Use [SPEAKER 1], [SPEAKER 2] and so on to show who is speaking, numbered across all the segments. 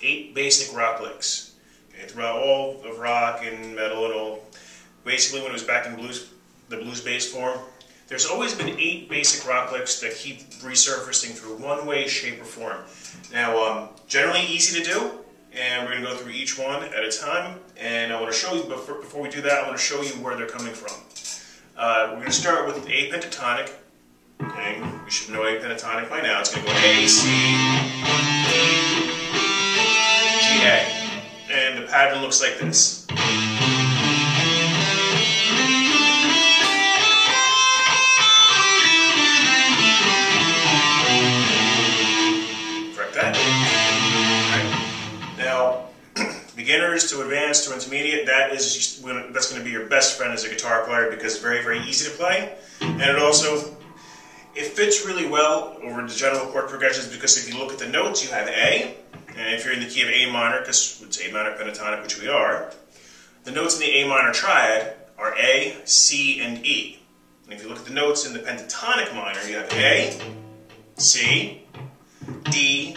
[SPEAKER 1] 8 basic rock licks. Okay, throughout all of rock and metal and all, basically when it was back in the blues-based form, there's always been 8 basic rock licks that keep resurfacing through one way, shape, or form. Now, generally easy to do, and we're going to go through each one at a time, and I want to show you, before we do that, I want to show you where they're coming from. We're going to start with A pentatonic. Okay, you should know A pentatonic by now. It's going to go A, C, E, G, A. And the pattern looks like this. Correct that. Right. Now, beginners to advanced to intermediate, that's going to be your best friend as a guitar player because it's very, very easy to play. And it fits really well over the general chord progressions because if you look at the notes, you have A, and if you're in the key of A minor, because it's A minor pentatonic, which we are, the notes in the A minor triad are A, C, and E. And if you look at the notes in the pentatonic minor, you have A, C, D,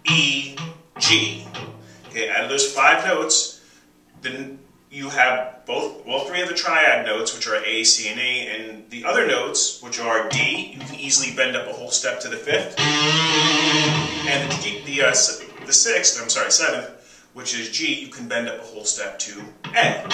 [SPEAKER 1] E, G. Okay, out of those 5 notes, then you have all 3 of the triad notes, which are A, C, and E, and the other notes, which are D, you can easily bend up a whole step to the 5th, and the 7th, which is G, you can bend up a whole step to A.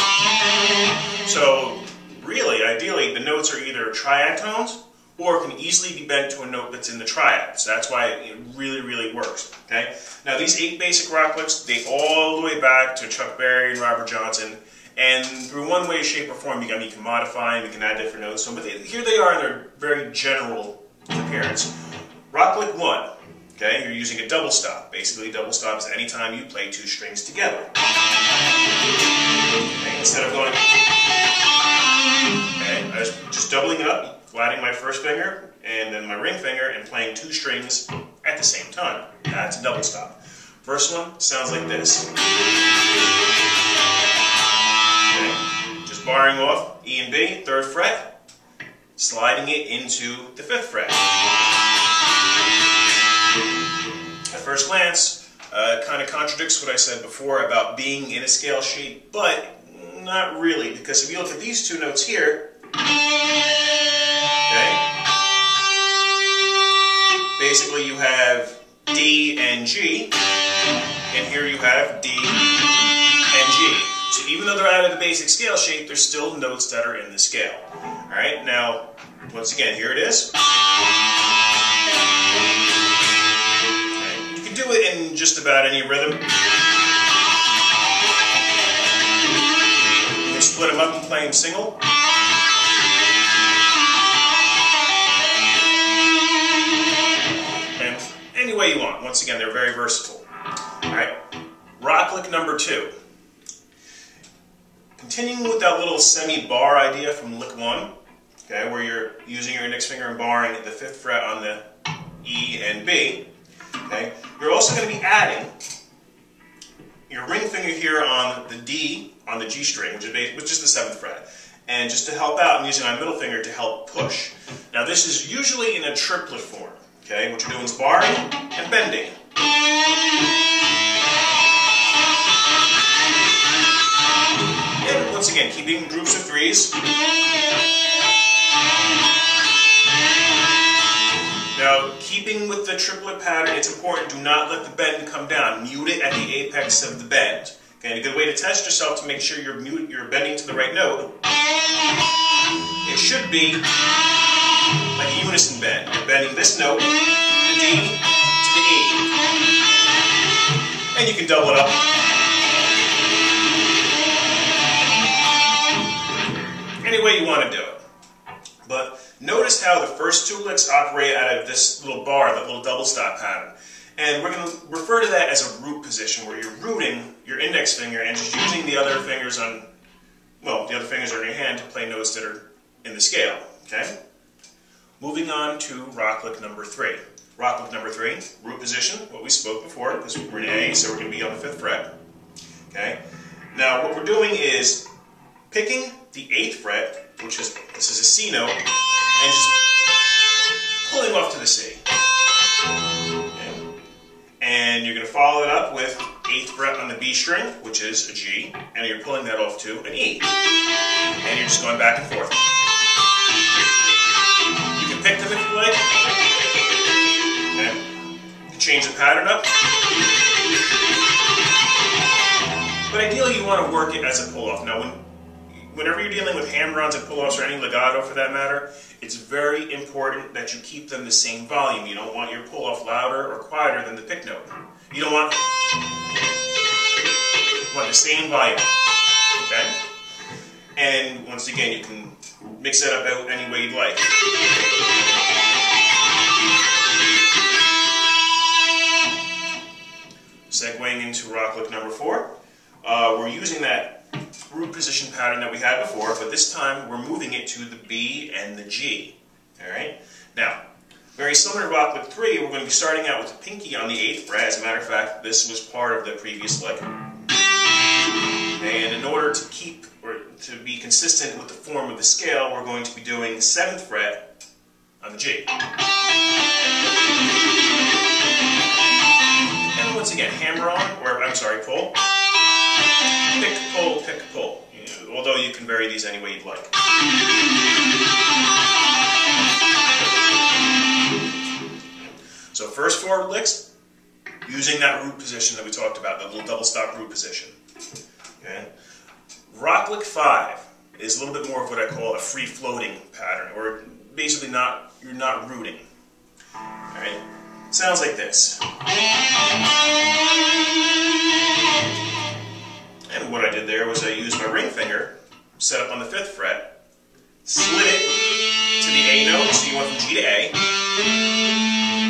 [SPEAKER 1] So, really, ideally, the notes are either triad tones, or can easily be bent to a note that's in the triad. So that's why it really, really works. Okay. Now these 8 basic rock licks, they all the way back to Chuck Berry and Robert Johnson, and through one way, shape, or form, you can modify them, you can add different notes. So, but here they are in their very general appearance. Rock lick 1. Okay, you're using a double stop. Basically, double stop is any time you play 2 strings together. Okay, instead of going, okay, I was just doubling it up. Flatting my first finger and then my ring finger and playing 2 strings at the same time. That's a double stop. First one sounds like this. Okay. Just barring off E and B, 3rd fret, sliding it into the 5th fret. At first glance, it kind of contradicts what I said before about being in a scale shape, but not really, because if you look at these 2 notes here, basically you have D and G, and here you have D and G. So even though they're out of the basic scale shape, there's still notes that are in the scale. Alright, now, once again, here it is. Okay. You can do it in just about any rhythm. You can split them up and play them single. Any way you want. Once again, they're very versatile. Alright, rock lick number 2. Continuing with that little semi-bar idea from lick 1, okay, where you're using your index finger and barring the 5th fret on the E and B, okay, you're also going to be adding your ring finger here on the D, on the G string, which is the 7th fret. And just to help out, I'm using my middle finger to help push. Now this is usually in a triplet form. Okay, what you're doing is barring and bending. And once again, keeping groups of 3s. Now, keeping with the triplet pattern, it's important, do not let the bend come down. Mute it at the apex of the bend. Okay, and a good way to test yourself to make sure you're bending to the right note, it should be like a unison bend. You're bending this note, the D, to the E. And you can double it up. Any way you want to do it. But notice how the first 2 licks operate out of this little bar, that little double stop pattern. And we're going to refer to that as a root position, where you're rooting your index finger and just using the other fingers on, well, the other fingers are in your hand to play notes that are in the scale. Okay? Moving on to rock lick number 3. Rock lick number 3, root position, what we spoke before, because we're in A, so we're going to be on the 5th fret. Okay? Now, what we're doing is picking the 8th fret, which is, this is a C note, and just pulling off to the C. Okay? And you're going to follow it up with 8th fret on the B string, which is a G, and you're pulling that off to an E. And you're just going back and forth. You can pick them if you like. Okay. You can change the pattern up. But ideally you want to work it as a pull-off. Now, whenever you're dealing with hammer-ons and pull-offs, or any legato for that matter, it's very important that you keep them the same volume. You don't want your pull-off louder or quieter than the pick note. You don't want... You want the same volume. Okay? And once again, you can mix that up out any way you'd like. Segueing into rock lick number 4. We're using that root position pattern that we had before, but this time we're moving it to the B and the G. Alright? Now, very similar to rock lick 3, we're going to be starting out with the pinky on the 8th fret. As a matter of fact, this was part of the previous lick. And in order to keep, or to be consistent with the form of the scale, we're going to be doing the 7th fret on the G. And once again, hammer on, or I'm sorry, pull. Pick, pull, pick, pull. Although you can vary these any way you'd like. So first 4 licks, using that root position that we talked about, the little double stop root position. Okay. Rock lick 5 is a little bit more of what I call a free-floating pattern, or basically you're not rooting. All right. Sounds like this. And what I did there was I used my ring finger, set up on the 5th fret, slid it to the A note, so you went from G to A,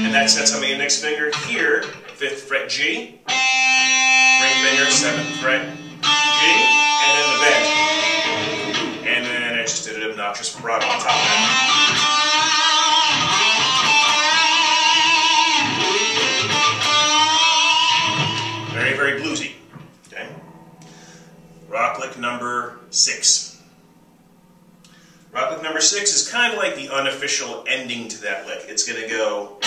[SPEAKER 1] and that sets on my index finger here, 5th fret G, ring finger, 7th fret G, and then the bend. And then I just did an obnoxious vibrato on top of that. Very, very bluesy. Okay. Rock lick number 6. Rock lick number 6 is kind of like the unofficial ending to that lick. It's going to go...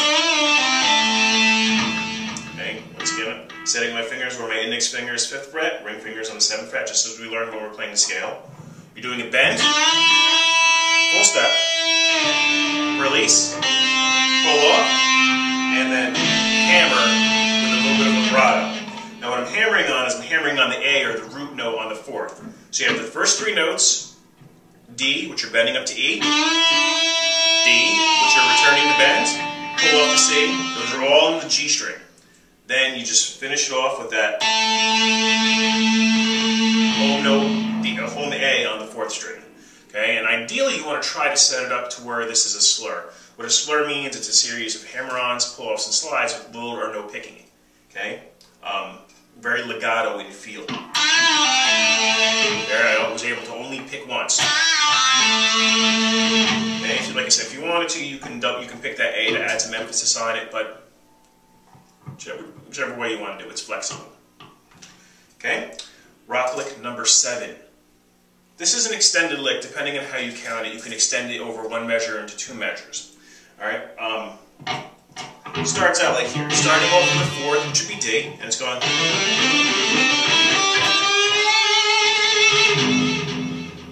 [SPEAKER 1] Okay, once again, setting my fingers where my index finger is 5th fret, ring fingers on the 7th fret, just as we learned when we were playing the scale. You're doing a bend, full step, release, pull off, and then hammer with a little bit of vibrato. Now what I'm hammering on is I'm hammering on the A, or the root note, on the 4th. So you have the first 3 notes, D, which are bending up to E, D, which are returning to bend, pull off to C. Those are all in the G string. Then you just finish it off with that home note, home A on the 4th string. Okay, and ideally you want to try to set it up to where this is a slur. What a slur means, it's a series of hammer-ons, pull-offs, and slides with little or no picking. Okay, very legato in feel. There, I was able to only pick once. Okay, so like I said, if you wanted to, you can pick that A to add some emphasis on it, but whichever way you want to do it, it's flexible. Okay, rock lick number 7. This is an extended lick. Depending on how you count it, you can extend it over 1 measure into 2 measures. All right. It starts out like here. Starting off with the 4th, which should be D, and it's going.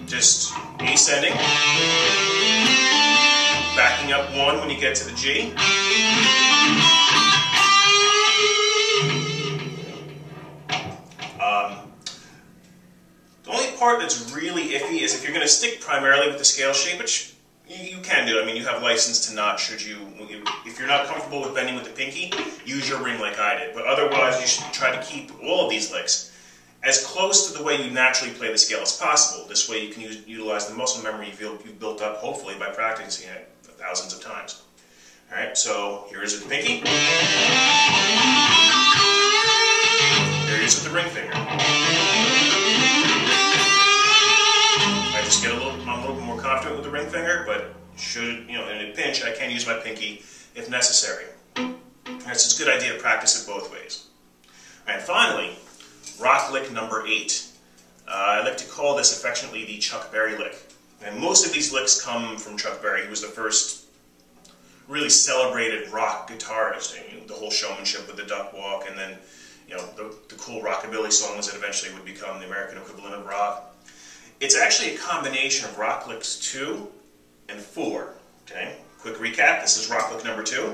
[SPEAKER 1] Just ascending, backing up 1 when you get to the G. The only part that's really iffy is if you're going to stick primarily with the scale shape, which you can do. I mean, you have license to not, if you're not comfortable with bending with the pinky, use your ring like I did. But otherwise, you should try to keep all of these licks as close to the way you naturally play the scale as possible. This way you can utilize the muscle memory you've built up, hopefully, by practicing it thousands of times. All right, so here is the pinky. Here it is with the ring finger. I just I'm a little bit more confident with the ring finger, but in a pinch, I can use my pinky if necessary. It's a good idea to practice it both ways. All right, finally, rock lick number 8. I like to call this affectionately the Chuck Berry lick. And most of these licks come from Chuck Berry, who was the first really celebrated rock guitarist. And, the whole showmanship with the duck walk, and then you know, the cool rockabilly songs that eventually would become the American equivalent of rock. It's actually a combination of rock licks 2 and 4. Okay, quick recap. This is rock lick number 2.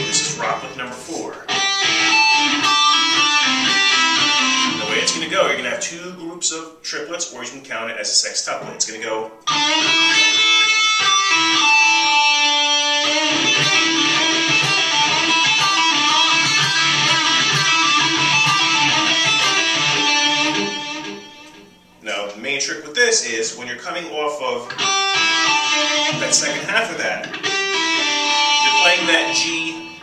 [SPEAKER 1] This is rock lick number 4. And the way it's going to go, you're going to have 2 groups of triplets, or you can count it as a sextuplet. It's going to go. Now, the main trick with this is when you're coming off of that second half of that, you're playing that G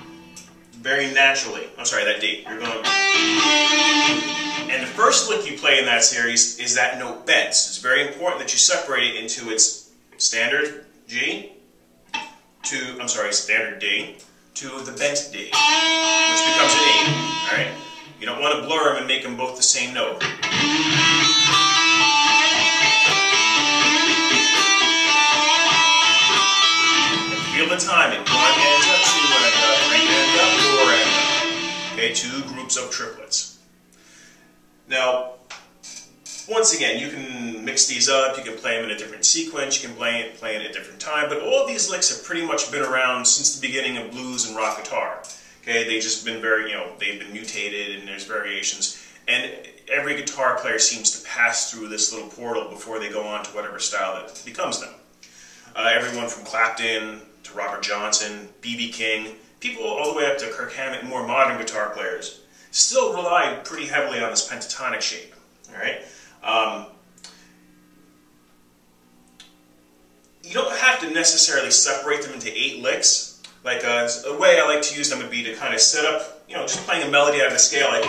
[SPEAKER 1] very naturally. I'm sorry, that D. You're going. And the first lick you play in that series is that note bent. So it's very important that you separate it into its standard G to, I'm sorry, standard D to the bent D, which becomes an E. All right. You don't want to blur them and make them both the same note. Feel the timing. 1 ends up, 2 ends up, 3 ends up, 4 ends up. Okay, 2 groups of triplets. Now, once again, you can mix these up, you can play them in a different sequence, you can play it at a different time, but all of these licks have pretty much been around since the beginning of blues and rock guitar. Okay, they've just been very, you know, they've been mutated and there's variations. And every guitar player seems to pass through this little portal before they go on to whatever style that becomes them. Everyone from Clapton to Robert Johnson, B.B. King, people all the way up to Kirk Hammett, more modern guitar players, still rely pretty heavily on this pentatonic shape. All right, you don't have to necessarily separate them into 8 licks. Like a way I like to use them would be to kind of set up, you know, just playing a melody out of the scale, like.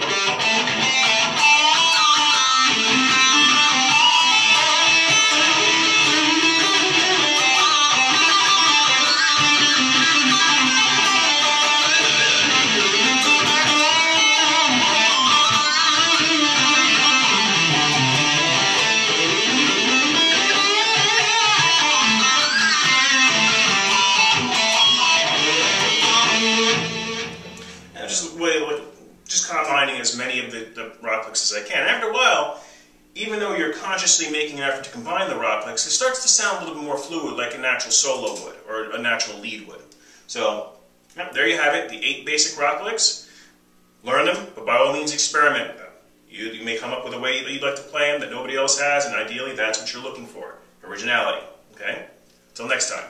[SPEAKER 1] Just combining as many of the rock licks as I can. After a while, even though you're consciously making an effort to combine the rock licks, it starts to sound a little bit more fluid, like a natural solo would, or a natural lead would. So, yep, there you have it, the 8 basic rock licks. Learn them, but by all means experiment with them. You may come up with a way that you'd like to play them that nobody else has, and ideally that's what you're looking for, originality. Okay? Until next time.